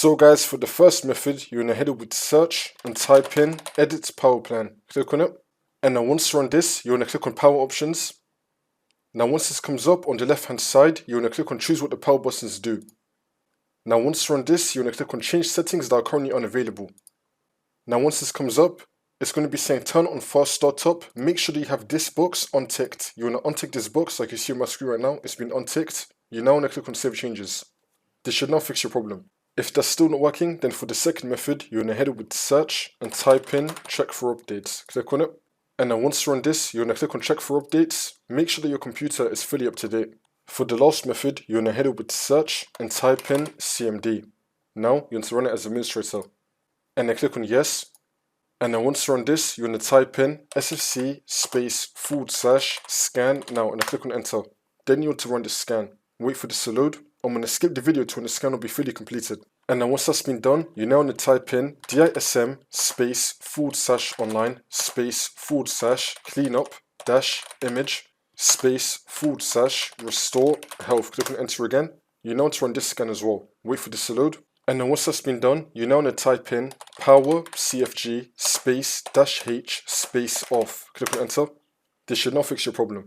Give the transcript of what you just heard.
So guys, for the first method, you're gonna head over to search and type in edit power plan. Click on it. And now once you're on this, you're gonna click on power options. Now once this comes up on the left hand side, you're gonna click on choose what the power buttons do. Now once you're on this, you're gonna click on change settings that are currently unavailable. Now once this comes up, it's going to be saying turn on fast startup. Make sure that you have this box unticked. You want to untick this box like you see on my screen right now. It's been unticked. You now want to click on save changes. This should now fix your problem. If that's still not working, then for the second method, you're going to head over to search and type in check for updates. Click on it. And then once you're on this, you're going to click on check for updates. Make sure that your computer is fully up to date. For the last method, you're going to head over to search and type in CMD. Now you're going to run it as administrator. And then click on yes. And then once you're on this, you're going to type in sfc /scan now and then click on enter. Then you want to run this scan. Wait for this to load. I'm going to skip the video to when the scan will be fully completed. And then once that's been done, you now want to type in dism /online /cleanup -image /restore health. Click on enter again. You now want to run this scan as well. Wait for this to load. And then once that's been done, you now want to type in power cfg -h off. Click on enter. This should now fix your problem.